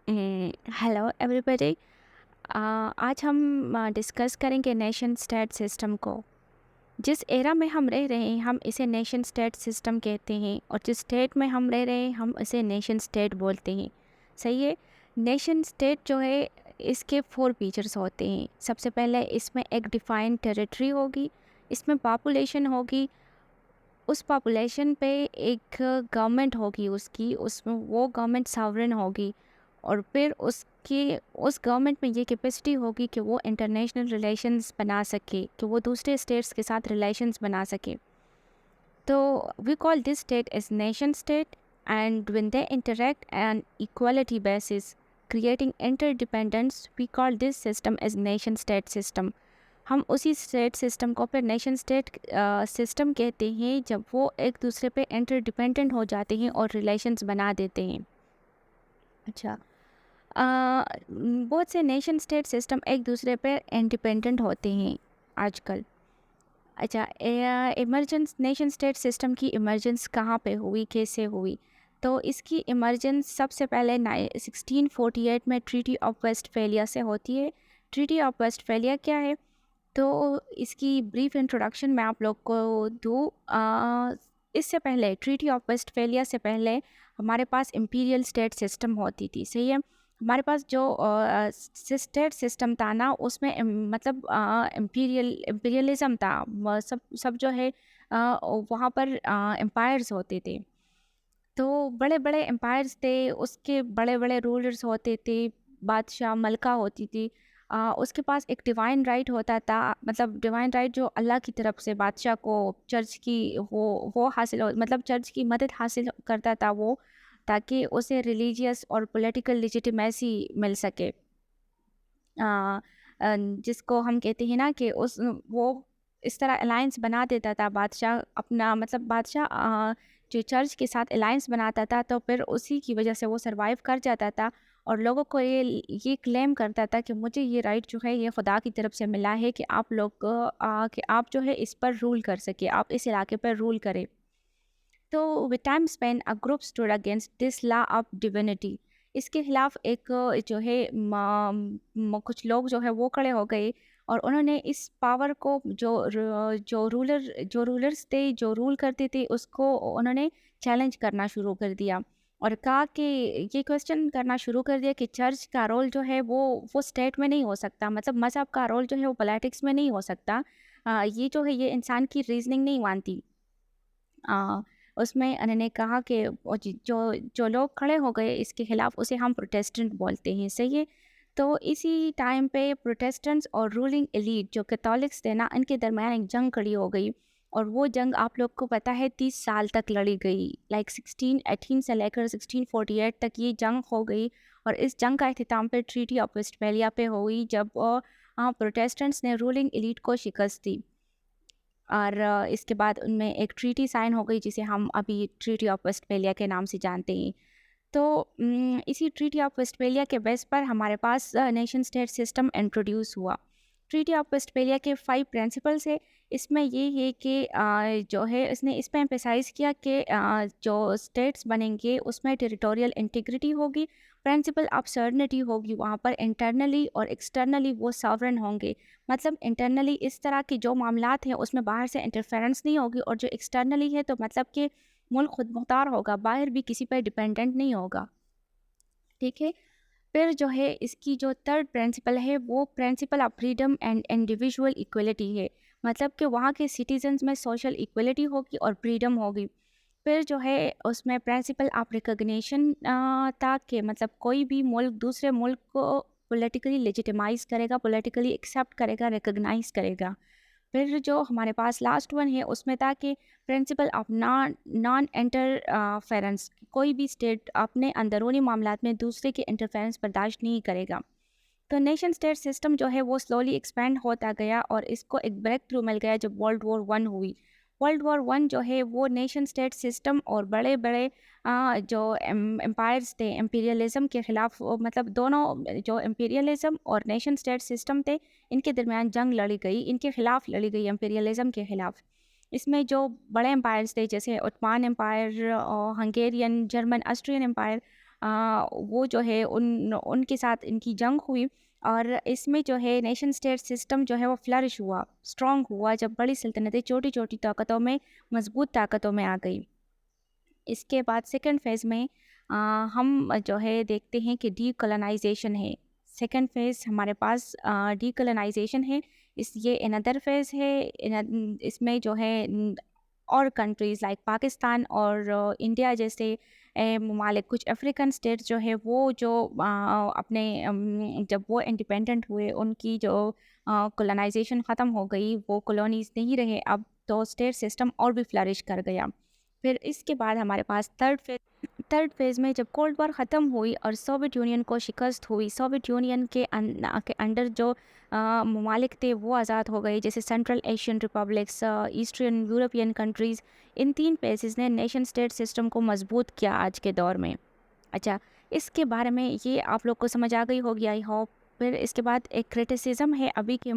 Hello everybody. आज हम discuss करेंगे नेशन स्टेट सिस्टम को। जिस एरा में हम रह रहे हैं हम इसे नेशन स्टेट सिस्टम कहते हैं, और जिस स्टेट में हम रह रहे हैं हम इसे नेशन स्टेट बोलते हैं। सही है। नेशन स्टेट जो है इसके 4 फीचर्स होते हैं। सबसे पहले इसमें एक डिफाइंड टेरिटरी होगी, इसमें पॉपुलेशन होगी, उस पॉपुलेशन पे एक गवर्नमेंट होगी, उसकी उसमें वो गवर्नमेंट सॉवरेन होगी, और फिर उसकी उस गवर्नमेंट में ये कैपेसिटी होगी कि वो इंटरनेशनल रिलेशंस बना सके, कि वो दूसरे स्टेट्स के साथ रिलेशंस बना सके। तो we call this state as nation state, and when they interact an equality basis creating interdependence, we call this system as nation state system. हम उसी स्टेट सिस्टम को फिर नेशन स्टेट सिस्टम कहते हैं जब वो एक दूसरे पे इंटरडिपेंडेंट हो जाते हैं और रिलेशंस बना देते हैं। अच्छा। बहुत से नेशन स्टेट सिस्टम एक दूसरे पे इंडिपेंडेंट होते हैं आजकल। अच्छा, इमरजेंस नेशन स्टेट सिस्टम की इमरजेंस कहाँ पे हुई, कैसे हुई? तो इसकी इमरजेंस सबसे पहले 1648 में ट्रीटी ऑफ वेस्टफेलिया से होती है। ट्रीटी ऑफ वेस्टफेलिया क्या है? तो इसकी ब्रीफ इंट्रोडक्शन मैं आप लोग को दूँ। इससे पहले ट्रीटी ऑफ वेस्टफेलिया से पहले हमारे पास इम्पीरियल स्टेट सिस्टम होती थी। सही है। हमारे पास जो स्टेट सिस्टम था ना, उसमें मतलब इम्पीरियलिज्म था। सब सब जो है वहाँ पर एम्पायर्स होते थे। तो बड़े बड़े एम्पायर्स थे, उसके बड़े बड़े रूलर्स होते थे, बादशाह मलका होती थी। उसके पास एक डिवाइन राइट होता था, मतलब डिवाइन राइट जो अल्लाह की तरफ से बादशाह को चर्च की वो हासिल हो, मतलब चर्च की मदद हासिल करता था वो, ताकि उसे रिलीजियस और पॉलिटिकल लेजिटिमेसी मिल सके। अ, जिसको हम कहते हैं ना कि उस वो इस तरह अलायंस बना देता था बादशाह अपना, मतलब बादशाह जो चर्च के साथ अलायंस बनाता था, तो फिर उसी की वजह से वो सरवाइव कर जाता था, और लोगों को ये क्लेम करता था कि मुझे ये राइट जो है ये खुदा की तरफ से मिला है कि आप लोग कि आप जो है इस पर रूल कर सके, आप इस इलाके पर रूल करें। तो with time Spain a group stood against this law of divinity. इसके खिलाफ एक जो है कुछ लोग जो है वो खड़े हो गए, और उन्होंने इस पावर को जो रूलर्स थे जो रूल करते थे उसको उन्होंने चैलेंज करना शुरू कर दिया, और कहा कि ये क्वेश्चन करना शुरू कर दिया कि चर्च का रोल जो है वो स्टेट में नहीं हो सकता, मतलब मज़हब का रोल जो है वो पॉलिटिक्स में नहीं हो सकता। ये जो है ये इंसान की रीजनिंग नहीं मानती। अ, उसमें उन्होंने कहा कि जो जो लोग खड़े हो गए इसके खिलाफ उसे हम प्रोटेस्टेंट बोलते हैं। सही है। तो इसी टाइम पे प्रोटेस्टेंट्स और रूलिंग एलीट जो कैथोलिक्स थे ना, इनके दरमियान एक जंग खड़ी हो गई, और वो जंग आप लोग को पता है 30 साल तक लड़ी गई। लाइक 1618 से लेकर 1648 तक ये जंग हो गई, और इस जंग का अख्तिताम पे ट्रीटी ऑफ वेस्टफेलिया पे हुई, जब प्रोटेस्टेंट्स ने रूलिंग एलीट को शिकस्त दी। और इसके बाद उनमें एक ट्रीटी साइन हो गई जिसे हम अभी ट्रीटी ऑफ वेस्टफेलिया के नाम से जानते हैं। तो इसी ट्रीटी ऑफ वेस्टफेलिया के बेस पर हमारे पास नेशन स्टेट सिस्टम इंट्रोड्यूस हुआ। ट्रीटी ऑफ वेस्टफेलिया के 5 प्रिंसिपल्स है। इसमें ये है कि जो है इसने इस पे एम्फेसाइज़ किया कि जो स्टेट्स बनेंगे उसमें टेरिटोरियल इंटीग्रिटी होगी, प्रिंसिपल ऑफ सर्निटी होगी, वहाँ पर इंटरनली और एक्सटर्नली वो सॉवरेन होंगे। मतलब इंटरनली इस तरह के जो मामलात हैं उसमें बाहर से इंटरफेरेंस नहीं होगी, और जो एक्सटर्नली है तो मतलब कि मुल्क खुद मुख्तार होगा, बाहर भी किसी पर डिपेंडेंट नहीं होगा। ठीक है। फिर जो है इसकी जो थर्ड प्रिंसिपल है वो principle of freedom and individual equality है। मतलब कि वहाँ के सिटीजन्स में सोशल इक्वलिटी होगी और फ्रीडम होगी। फिर जो है उसमें प्रिंसिपल ऑफ रिकग्निशन था कि मतलब कोई भी मुल्क दूसरे मुल्क को पॉलिटिकली लेजिटिमाइज करेगा, पॉलिटिकली एक्सेप्ट करेगा, रिकग्नाइज करेगा। फिर जो हमारे पास लास्ट वन है उसमें था कि principle of non non interference, कोई भी स्टेट अपने अंदरूनी मामलात में दूसरे के इंटरफेरेंस बर्दाश्त नहीं करेगा। तो नेशन स्टेट सिस्टम जो है वो स्लोली एक्सपेंड होता गया, और इसको एक ब्रेक थ्रू मिल गया जब वर्ल्ड वॉर वन हुई। वर्ल्ड वॉर वन जो है वो नेशन स्टेट सिस्टम और बड़े बड़े जो एम्पायर्स थे एम्पीरियलिज्म के ख़िलाफ़, मतलब दोनों जो एम्पीरियलिज्म और नेशन स्टेट सिस्टम थे इनके दरमियान जंग लड़ी गई, इनके ख़िलाफ़ लड़ी गई एम्पीरियलिज्म के ख़िलाफ़। इसमें जो बड़े एम्पायर्स थे जैसे Ottoman empire, Hungarian, German, Austrian empire, वो जो है उनके साथ इनकी जंग हुई और इसमें जो है नेशन स्टेट सिस्टम जो है वो फ्लरिश हुआ, स्ट्रॉन्ग हुआ जब बड़ी सल्तनतें छोटी-छोटी ताकतों में, मजबूत ताकतों में आ गई। इसके बाद सेकंड फेज़ में अ, हम जो है देखते हैं कि डीकोलोनाइज़ेशन है। सेकंड फेज़ हमारे पास डीकोलोनाइज़ेशन है। ये अनदर फेज़ है। इसमें जो है और कंट्रीज़ लाइक पाकिस्तान और इंडिया जैसे ममालिक, कुछ अफ्रीकन स्टेट्स जो है वो जो अपने जब वो इंडिपेंडेंट हुए उनकी जो कोलोनाइज़ेशन ख़त्म हो गई, वो कॉलोनीज़ नहीं रहे, अब तो स्टेट सिस्टम और भी फ्लरिश कर गया। फिर इसके बाद हमारे पास थर्ड फेज़ में जब कोल्ड वॉर ख़त्म हुई और सोवियत यूनियन को शिकस्त हुई, सोवियत यूनियन के अंडर जो ममालिक थे वो आज़ाद हो गए, जैसे central Asian republics, eastern European countries. इन 3 पेसेस ने नेशन स्टेट सिस्टम को मजबूत किया आज के दौर में। अच्छा, इसके बारे में ये आप लोग को समझ आ गई होगी आई होप। फिर इसके बाद एक क्रिटिसिज्म है अभी के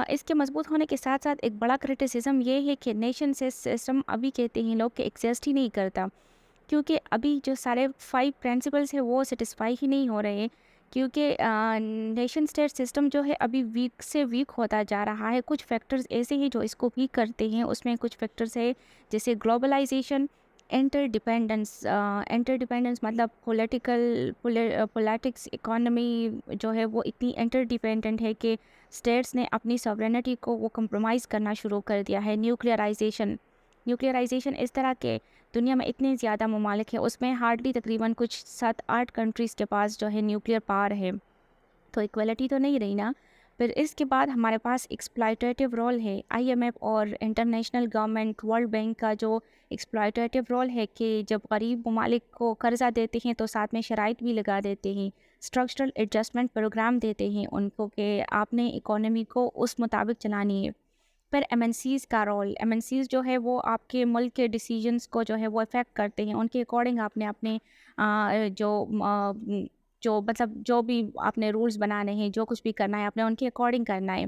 इसके मजबूत होने के साथ साथ एक बड़ा क्रिटिसिज्म ये है कि नेशन से सिस्टम अभी कहते हैं लोग कि एग्जिस्ट ही नहीं करता, क्योंकि अभी जो सारे 5 प्रिंसिपल्स हैं वो सेटिस्फाई ही नहीं हो रहे हैं, क्योंकि नेशन स्टेट सिस्टम जो है अभी वीक से वीक होता जा रहा है। कुछ फैक्टर्स ऐसे हैं जो इसको वीक करते हैं, उसमें कुछ फैक्टर्स है जैसे ग्लोबलाइजेशन, इंटरडिपेंडेंस मतलब पॉलिटिक्स, इकोनॉमी जो है वो इतनी इंटरडिपेंडेंट है कि स्टेट्स ने अपनी सॉवरेनिटी को वो कंप्रोमाइज़ करना शुरू कर दिया है। न्यूक्लियराइजेशन इस तरह के दुनिया में इतने ज़्यादा ममालिक हैं, उसमें हार्डली तकरीबन कुछ 7-8 कंट्रीज़ के पास जो है न्यूक्लियर पावर है, तो इक्वलिटी तो नहीं रही ना। फिर इसके बाद हमारे पास एक्सप्लॉयटेटिव रोल है। आईएमएफ और इंटरनेशनल गवर्नमेंट, वर्ल्ड बैंक का जो एक्सप्लॉयटेटिव रोल है कि जब गरीब ममालिक को कर्जा देते हैं तो साथ में शराइत भी लगा देते हैं, स्ट्रक्चरल एडजस्टमेंट प्रोग्राम देते हैं उनको कि आपने इकोनॉमी को उस मुताबिक चलानी है। फिर एमएनसीज़ का रोल, एमएनसीज़ जो है वो आपके मुल्क के डिसीजंस को जो है वो इफ़ेक्ट करते हैं, उनके अकॉर्डिंग आपने अपने जो मतलब जो भी आपने रूल्स बनाने हैं, जो कुछ भी करना है आपने उनके अकॉर्डिंग करना है।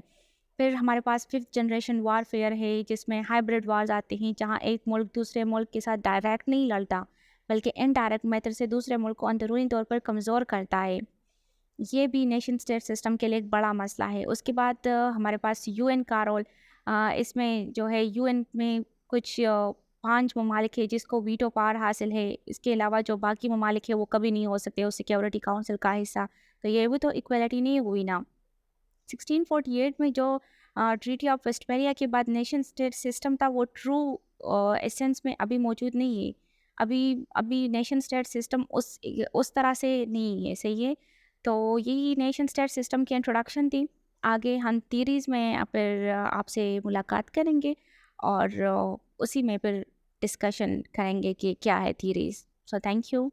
फिर हमारे पास 5th जनरेशन वारफेयर है जिसमें हाइब्रिड वार्स आते हैं, जहाँ एक मुल्क दूसरे मुल्क के साथ डायरेक्ट नहीं लड़ता, बल्कि इनडायरेक्ट मेथड से दूसरे मुल्क को अंदरूनी तौर पर कमज़ोर करता है। ये भी नेशन स्टेट सिस्टम के लिए एक बड़ा मसला है। उसके बाद हमारे पास यूएन का रोल, इसमें जो है यूएन में कुछ 5 ममालिक है जिसको वीटो पावर हासिल है। इसके अलावा जो बाकी ममालिक है वो कभी नहीं हो सकते उस सिक्योरिटी काउंसिल का हिस्सा। तो ये भी तो इक्वालिटी नहीं हुई ना। 1648 में जो ट्रीटी ऑफ वेस्टफैलिया के बाद नेशन स्टेट सिस्टम था वो ट्रू एसेंस में अभी मौजूद नहीं है। अभी अभी नेशन स्टेट सिस्टम उस तरह से नहीं है, सही है। तो यही नेशन स्टेट सिस्टम की इंट्रोडक्शन थी। आगे हम थीरीज़ में फिर आपसे मुलाकात करेंगे और उसी में फिर डिस्कशन करेंगे कि क्या है थीरीज़। So thank you.